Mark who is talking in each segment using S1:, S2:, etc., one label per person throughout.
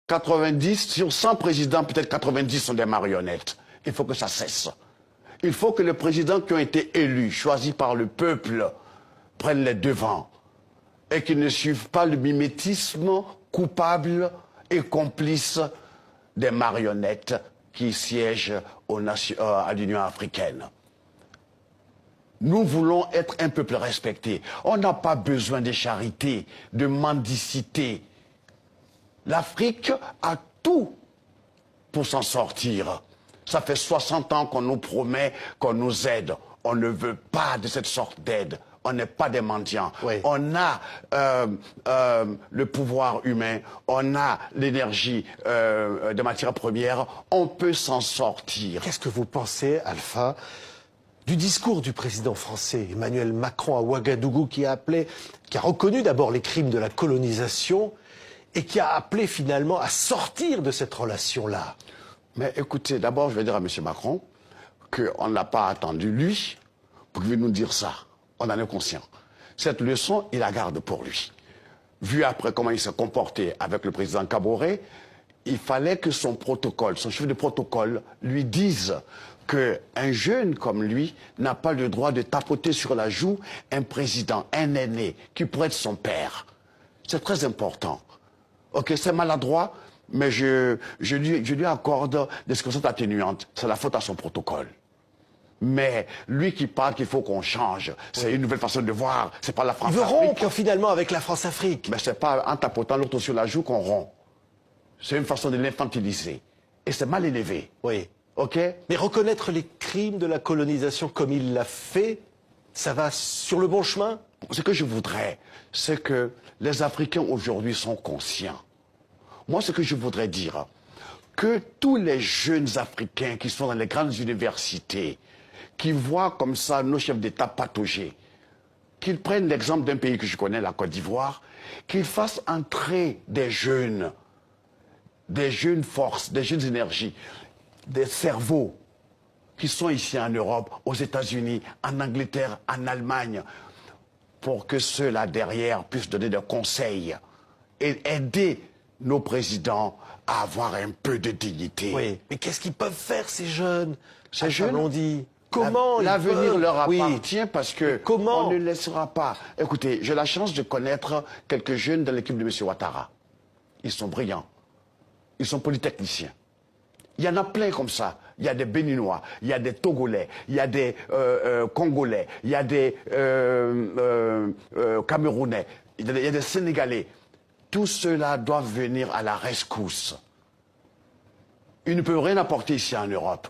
S1: 90, sur 100 présidents, peut-être 90 sont des marionnettes. Il faut que ça cesse. Il faut que les présidents qui ont été élus, choisis par le peuple, prennent les devants et qu'ils ne suivent pas le mimétisme coupable et complice des marionnettes qui siègent à l'Union africaine. Nous voulons être un peuple respecté. On n'a pas besoin de charité, de mendicité. L'Afrique a tout pour s'en sortir. Ça fait 60 ans qu'on nous promet qu'on nous aide. On ne veut pas de cette sorte d'aide. On n'est pas des mendiants. Oui. On a le pouvoir humain, on a l'énergie de matières premières. On peut s'en sortir.
S2: Qu'est-ce que vous pensez, Alpha, du discours du président français Emmanuel Macron à Ouagadougou qui a reconnu d'abord les crimes de la colonisation et qui a appelé finalement à sortir de cette relation-là?
S1: Mais écoutez, d'abord je vais dire à M. Macron qu'on n'a pas attendu lui pour qu'il vienne nous dire ça. On en est conscient. Cette leçon, il la garde pour lui. Vu après comment il s'est comporté avec le président Kaboré, il fallait que son protocole, son chef de protocole, lui dise qu'un jeune comme lui n'a pas le droit de tapoter sur la joue un président, un aîné, qui pourrait être son père. C'est très important. Ok, c'est maladroit, mais je lui accorde des circonstances atténuantes. C'est la faute à son protocole. Mais lui qui parle qu'il faut qu'on change, c'est une nouvelle façon de voir. C'est pas la France-Afrique.
S2: Il veut rompre finalement avec la France-Afrique.
S1: Mais c'est pas en tapotant l'autre sur la joue qu'on rompt. C'est une façon de l'infantiliser. Et c'est mal élevé.
S2: Oui.
S1: Ok?
S2: Mais reconnaître les crimes de la colonisation comme il l'a fait, ça va sur le bon chemin?
S1: Ce que je voudrais, c'est que les Africains aujourd'hui sont conscients. Moi, ce que je voudrais dire, que tous les jeunes Africains qui sont dans les grandes universités, qui voient comme ça nos chefs d'État patauger, qu'ils prennent l'exemple d'un pays que je connais, la Côte d'Ivoire, qu'ils fassent entrer des jeunes forces, des jeunes énergies, des cerveaux qui sont ici en Europe, aux États-Unis, en Angleterre, en Allemagne, pour que ceux-là derrière puissent donner des conseils et aider nos présidents à avoir un peu de dignité.
S2: Oui, mais qu'est-ce qu'ils peuvent faire ces jeunes?
S1: Ces jeunes,
S2: on dit. Comment
S1: l'avenir leur appartient parce que
S2: comment
S1: on ne laissera pas. Écoutez, j'ai la chance de connaître quelques jeunes dans l'équipe de M. Ouattara. Ils sont brillants. Ils sont polytechniciens. Il y en a plein comme ça. Il y a des Béninois, il y a des Togolais, il y a des Congolais, il y a des Camerounais, il y a des Sénégalais. Tous ceux-là doivent venir à la rescousse. Ils ne peuvent rien apporter ici en Europe.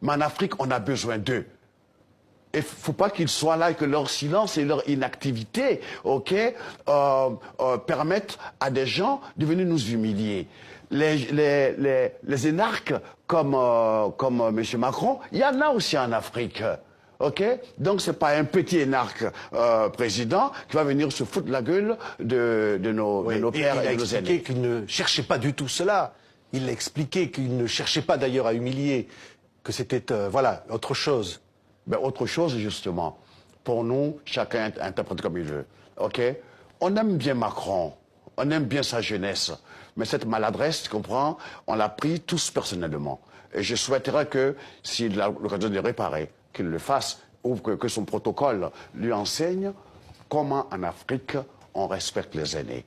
S1: Mais en Afrique, on a besoin d'eux. Et il ne faut pas qu'ils soient là et que leur silence et leur inactivité, permettent à des gens de venir nous humilier. Les énarques comme M. Macron, il y en a aussi en Afrique. Donc ce n'est pas un petit énarque président qui va venir se foutre la gueule de nos pères et de nos aînés.
S2: Il a expliqué qu'il ne cherchait pas du tout cela. Il a expliqué qu'il ne cherchait pas d'ailleurs à humilier, que c'était voilà, autre chose.
S1: Ben, autre chose, justement. Pour nous, chacun interprète comme il veut. On aime bien Macron, on aime bien sa jeunesse, mais cette maladresse, tu comprends, on l'a pris tous personnellement. Et je souhaiterais que, s'il a l'occasion de réparer, qu'il le fasse, ou que son protocole lui enseigne comment en Afrique on respecte les aînés.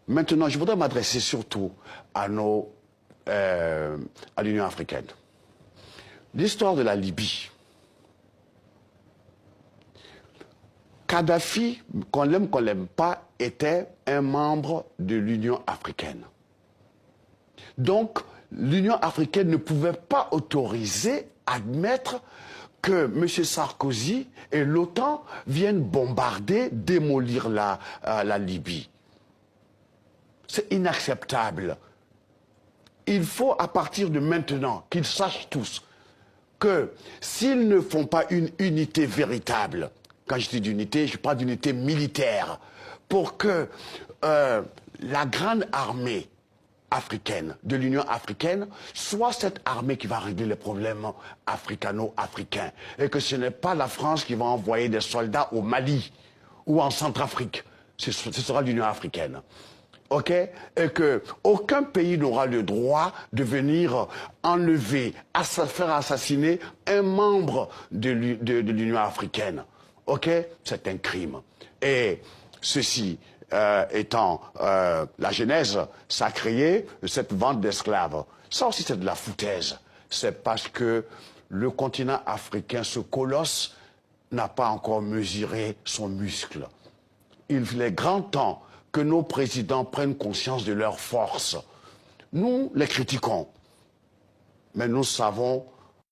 S1: Maintenant, je voudrais m'adresser surtout à l'Union africaine. L'histoire de la Libye. Kadhafi, qu'on l'aime, qu'on l'aime pas, était un membre de l'Union africaine. Donc, l'Union africaine ne pouvait pas autoriser, admettre que M. Sarkozy et l'OTAN viennent bombarder, démolir la Libye. C'est inacceptable. Il faut, à partir de maintenant, qu'ils sachent tous que s'ils ne font pas une unité véritable, quand je dis d'unité, je parle d'unité militaire, pour que la grande armée africaine, de l'Union africaine, soit cette armée qui va régler les problèmes africano-africains. Et que ce n'est pas la France qui va envoyer des soldats au Mali ou en Centrafrique. Ce sera l'Union africaine. ok, et que aucun pays n'aura le droit de venir enlever, faire assassiner un membre de l'Union africaine. Ok, c'est un crime. Et ceci étant la genèse, ça a créé cette vente d'esclaves. Ça aussi, c'est de la foutaise. C'est parce que le continent africain, ce colosse, n'a pas encore mesuré son muscle. Il est grand temps que nos présidents prennent conscience de leur force. Nous les critiquons, mais nous savons